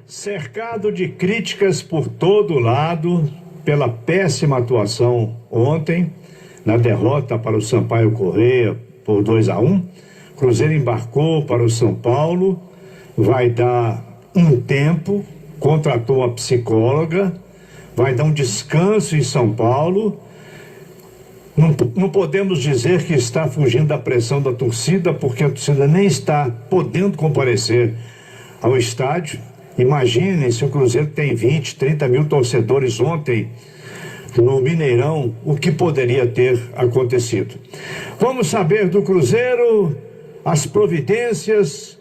Cercado de críticas por todo lado pela péssima atuação ontem, na derrota para o Sampaio Corrêa por 2-1, Cruzeiro embarcou para o São Paulo, vai dar um tempo, contratou uma psicóloga, vai dar um descanso em São Paulo. Não podemos dizer que está fugindo da pressão da torcida, porque a torcida nem está podendo comparecer ao estádio. Imaginem se o Cruzeiro tem 20, 30 mil torcedores ontem no Mineirão, o que poderia ter acontecido. Vamos saber do Cruzeiro, as providências,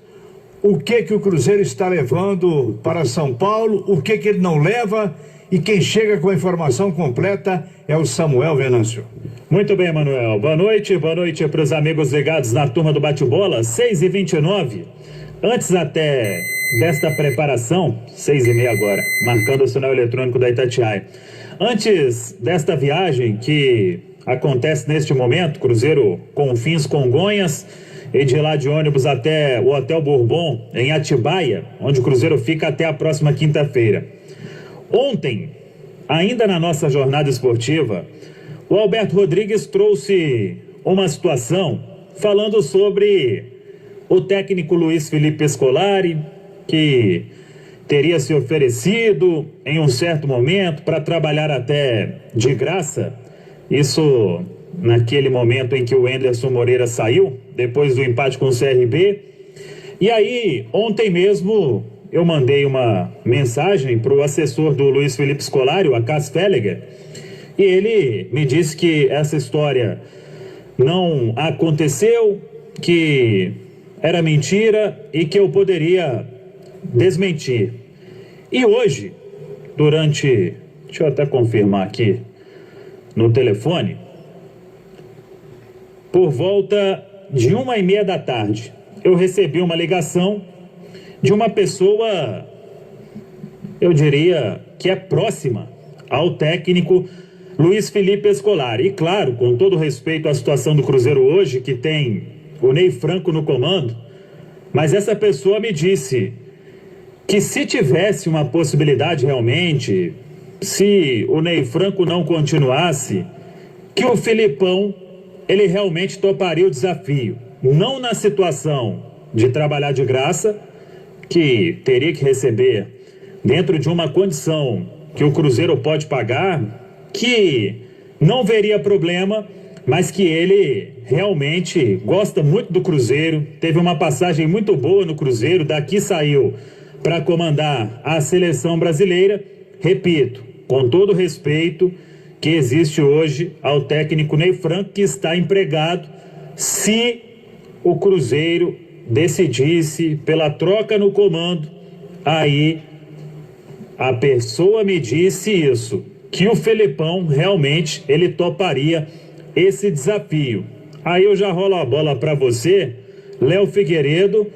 o que o Cruzeiro está levando para São Paulo, o que ele não leva, e quem chega com a informação completa é o Samuel Venâncio. Muito bem, Manuel. Boa noite para os amigos ligados na turma do Bate-Bola, 6h29. Antes até desta preparação, 6h30 agora, marcando o sinal eletrônico da Itatiaia. Antes desta viagem que acontece neste momento, Cruzeiro Confins Congonhas, e de lá de ônibus até o Hotel Bourbon, em Atibaia, onde o Cruzeiro fica até a próxima quinta-feira. Ontem, ainda na nossa jornada esportiva, o Alberto Rodrigues trouxe uma situação falando sobre o técnico Luiz Felipe Scolari, que teria se oferecido em um certo momento para trabalhar até de graça. Isso naquele momento em que o Anderson Moreira saiu, depois do empate com o CRB. E aí, ontem mesmo, eu mandei uma mensagem para o assessor do Luiz Felipe Scolari, o Acas Felliger, e ele me disse que essa história não aconteceu, que era mentira e que eu poderia desmentir. E hoje, deixa eu até confirmar aqui no telefone, por volta de 1h30 da tarde, eu recebi uma ligação de uma pessoa, eu diria que é próxima ao técnico Luiz Felipe Scolari. E claro, com todo respeito à situação do Cruzeiro hoje, que tem o Ney Franco no comando, mas essa pessoa me disse que se tivesse uma possibilidade realmente, se o Ney Franco não continuasse, que o Filipão, ele realmente toparia o desafio. Não na situação de trabalhar de graça, que teria que receber dentro de uma condição que o Cruzeiro pode pagar, que não veria problema, mas que ele realmente gosta muito do Cruzeiro, teve uma passagem muito boa no Cruzeiro, daqui saiu para comandar a seleção brasileira. Repito, com todo o respeito que existe hoje ao técnico Ney Franco, que está empregado, se o Cruzeiro decidisse pela troca no comando, aí a pessoa me disse isso, que o Felipão realmente ele toparia esse desafio. Aí eu já rolo a bola para você, Léo Figueiredo,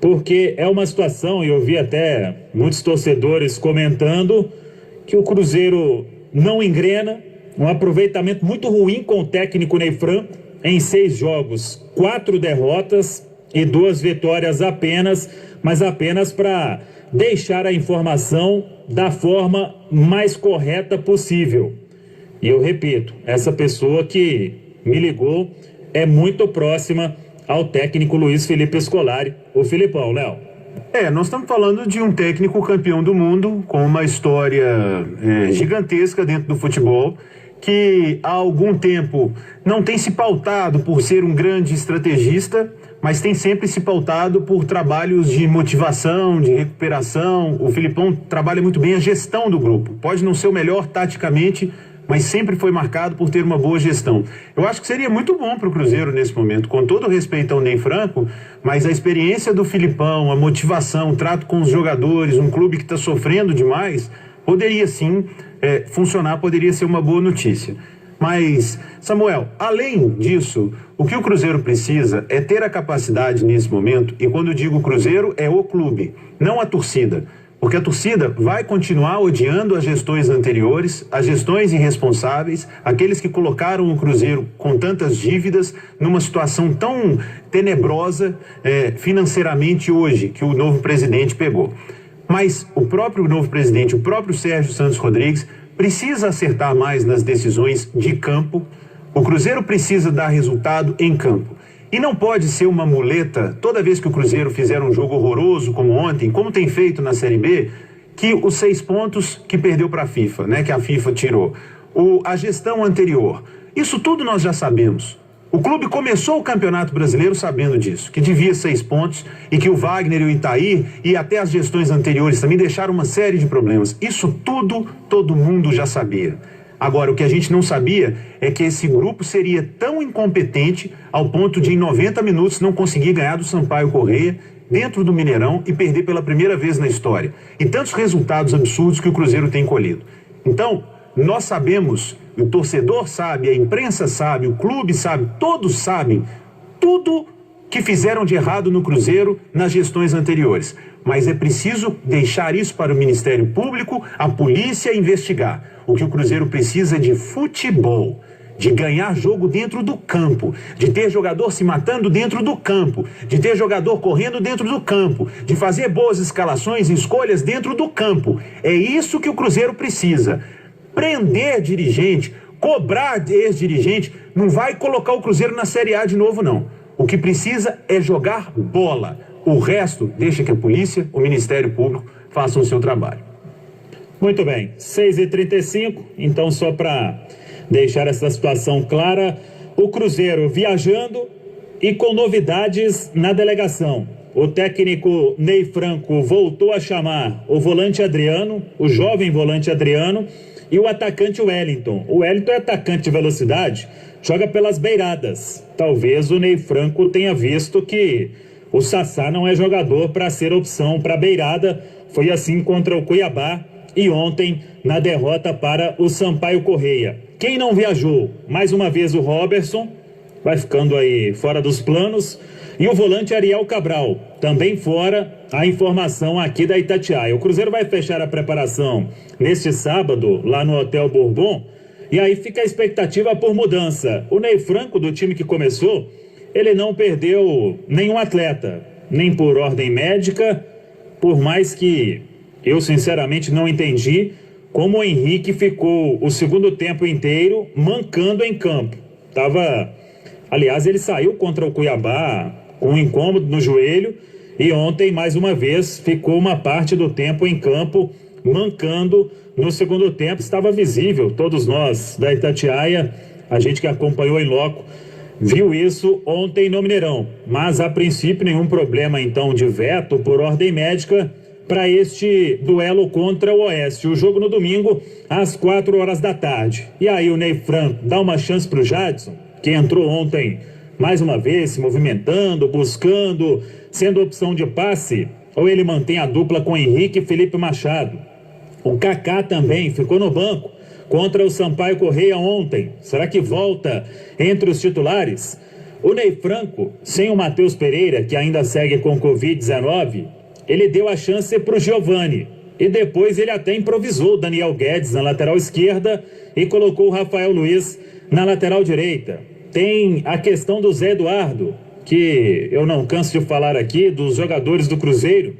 porque é uma situação, e eu vi até muitos torcedores comentando, que o Cruzeiro não engrena, um aproveitamento muito ruim com o técnico Ney Franco, em 6 jogos, 4 derrotas e 2 vitórias apenas, mas apenas para deixar a informação da forma mais correta possível. E eu repito, essa pessoa que me ligou é muito próxima ao técnico Luiz Felipe Scolari, o Filipão, Léo. Nós estamos falando de um técnico campeão do mundo, com uma história gigantesca dentro do futebol, que há algum tempo não tem se pautado por ser um grande estrategista, mas tem sempre se pautado por trabalhos de motivação, de recuperação. O Filipão trabalha muito bem a gestão do grupo. Pode não ser o melhor taticamente, mas sempre foi marcado por ter uma boa gestão. Eu acho que seria muito bom para o Cruzeiro nesse momento, com todo respeito ao Ney Franco, mas a experiência do Filipão, a motivação, o trato com os jogadores, um clube que está sofrendo demais, poderia sim funcionar, poderia ser uma boa notícia. Mas, Samuel, além disso, o que o Cruzeiro precisa é ter a capacidade nesse momento, e quando eu digo Cruzeiro, é o clube, não a torcida. Porque a torcida vai continuar odiando as gestões anteriores, as gestões irresponsáveis, aqueles que colocaram o Cruzeiro com tantas dívidas numa situação tão tenebrosa financeiramente hoje, que o novo presidente pegou. Mas o próprio novo presidente, o próprio Sérgio Santos Rodrigues, precisa acertar mais nas decisões de campo. O Cruzeiro precisa dar resultado em campo. E não pode ser uma muleta, toda vez que o Cruzeiro fizer um jogo horroroso como ontem, como tem feito na Série B, que os 6 pontos que perdeu para a FIFA, né, que a FIFA tirou, a gestão anterior, isso tudo nós já sabemos. O clube começou o Campeonato Brasileiro sabendo disso, que devia 6 pontos e que o Wagner e o Itair e até as gestões anteriores também deixaram uma série de problemas. Isso tudo todo mundo já sabia. Agora, o que a gente não sabia é que esse grupo seria tão incompetente ao ponto de em 90 minutos não conseguir ganhar do Sampaio Corrêa dentro do Mineirão e perder pela primeira vez na história. E tantos resultados absurdos que o Cruzeiro tem colhido. Então, nós sabemos, o torcedor sabe, a imprensa sabe, o clube sabe, todos sabem tudo que fizeram de errado no Cruzeiro nas gestões anteriores. Mas é preciso deixar isso para o Ministério Público, a polícia investigar. O que o Cruzeiro precisa é de futebol, de ganhar jogo dentro do campo, de ter jogador se matando dentro do campo, de ter jogador correndo dentro do campo, de fazer boas escalações e escolhas dentro do campo. É isso que o Cruzeiro precisa. Prender dirigente, cobrar ex-dirigente, não vai colocar o Cruzeiro na Série A de novo, não. O que precisa é jogar bola. O resto, deixa que a polícia, o Ministério Público façam o seu trabalho. Muito bem, 6h35, então só para deixar essa situação clara, o Cruzeiro viajando e com novidades na delegação. O técnico Ney Franco voltou a chamar o volante Adriano, o jovem volante Adriano, e o atacante Wellington. O Wellington é atacante de velocidade, joga pelas beiradas. Talvez o Ney Franco tenha visto que o Sassá não é jogador para ser opção para beirada. Foi assim contra o Cuiabá e ontem na derrota para o Sampaio Corrêa. Quem não viajou? Mais uma vez o Robertson, vai ficando aí fora dos planos. E o volante Ariel Cabral, também fora, a informação aqui da Itatiaia. O Cruzeiro vai fechar a preparação neste sábado, lá no Hotel Bourbon, e aí fica a expectativa por mudança. O Ney Franco, do time que começou, ele não perdeu nenhum atleta, nem por ordem médica, por mais que eu sinceramente não entendi como o Henrique ficou o segundo tempo inteiro mancando em campo. Aliás, ele saiu contra o Cuiabá com um incômodo no joelho e ontem, mais uma vez, ficou uma parte do tempo em campo mancando no segundo tempo. Estava visível, todos nós da Itatiaia, a gente que acompanhou em loco, viu isso ontem no Mineirão. Mas, a princípio, nenhum problema, então, de veto por ordem médica para este duelo contra o Oeste. O jogo no domingo, às 4 da tarde. E aí o Ney Franco dá uma chance para o Jadson, que entrou ontem mais uma vez, se movimentando, buscando, sendo opção de passe, ou ele mantém a dupla com Henrique e Felipe Machado. O Kaká também ficou no banco contra o Sampaio Corrêa ontem. Será que volta entre os titulares? O Ney Franco, sem o Matheus Pereira, que ainda segue com Covid-19, ele deu a chance para o Giovani. E depois ele até improvisou o Daniel Guedes na lateral esquerda e colocou o Rafael Luiz na lateral direita. Tem a questão do Zé Eduardo, que eu não canso de falar aqui, dos jogadores do Cruzeiro,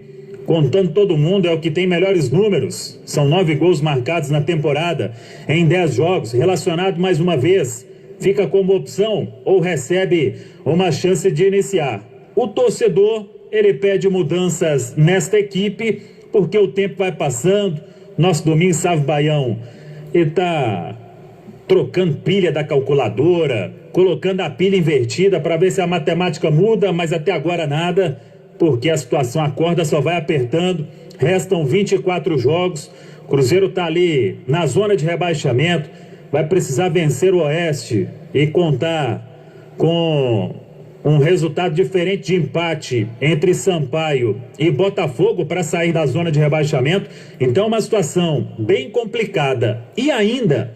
contando todo mundo, é o que tem melhores números. São 9 gols marcados na temporada, em 10 jogos, relacionado mais uma vez, fica como opção ou recebe uma chance de iniciar. O torcedor, ele pede mudanças nesta equipe, porque o tempo vai passando. Nosso Domingos Sávio Baião, ele está trocando pilha da calculadora, colocando a pilha invertida para ver se a matemática muda, mas até agora nada, porque a situação, a corda só vai apertando. Restam 24 jogos, o Cruzeiro está ali na zona de rebaixamento, vai precisar vencer o Oeste e contar com um resultado diferente de empate entre Sampaio e Botafogo para sair da zona de rebaixamento. Então, uma situação bem complicada. E ainda,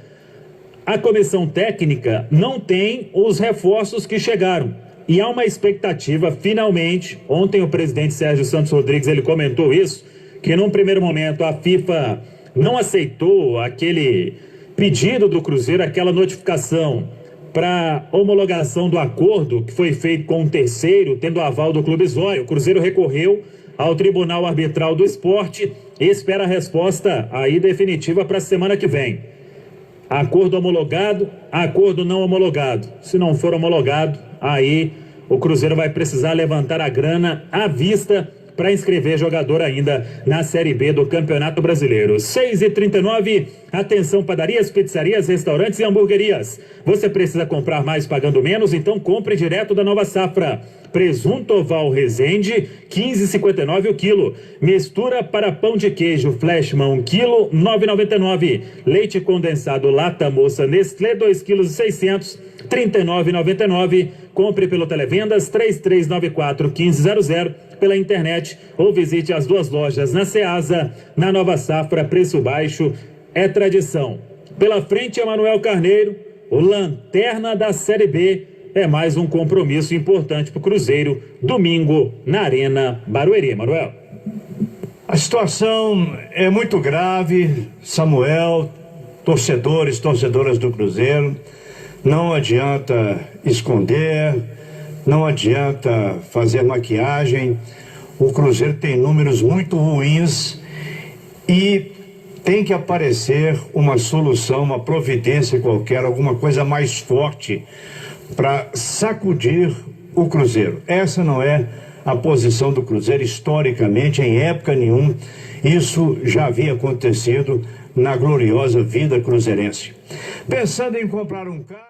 a comissão técnica não tem os reforços que chegaram. E há uma expectativa, finalmente, ontem o presidente Sérgio Santos Rodrigues, ele comentou isso, que num primeiro momento a FIFA não aceitou aquele pedido do Cruzeiro, aquela notificação para homologação do acordo que foi feito com um terceiro, tendo o aval do Clube Zóio. O Cruzeiro recorreu ao Tribunal Arbitral do Esporte e espera a resposta aí definitiva para a semana que vem. Acordo homologado, acordo não homologado. Se não for homologado, aí o Cruzeiro vai precisar levantar a grana à vista para inscrever jogador ainda na Série B do Campeonato Brasileiro. 6h39, atenção padarias, pizzarias, restaurantes e hamburguerias. Você precisa comprar mais pagando menos? Então compre direto da Nova Safra. Presunto oval Resende, 15,59 o quilo. Mistura para pão de queijo Flashman 1 quilo, 9,99. Leite condensado Lata Moça Nestlé, 2,6 kg, 39,99. Compre pelo Televendas 3394-1500, pela internet ou visite as duas lojas na Ceasa. Na Nova Safra, preço baixo é tradição. Pela frente, Emanuel Carneiro, o lanterna da Série B. É mais um compromisso importante para o Cruzeiro, domingo, na Arena Barueri. Manuel. A situação é muito grave, Samuel, torcedoras do Cruzeiro. Não adianta esconder, não adianta fazer maquiagem. O Cruzeiro tem números muito ruins e tem que aparecer uma solução, uma providência qualquer, alguma coisa mais forte para sacudir o Cruzeiro. Essa não é a posição do Cruzeiro historicamente, em época nenhuma. Isso já havia acontecido na gloriosa vida cruzeirense. Pensando em comprar um carro...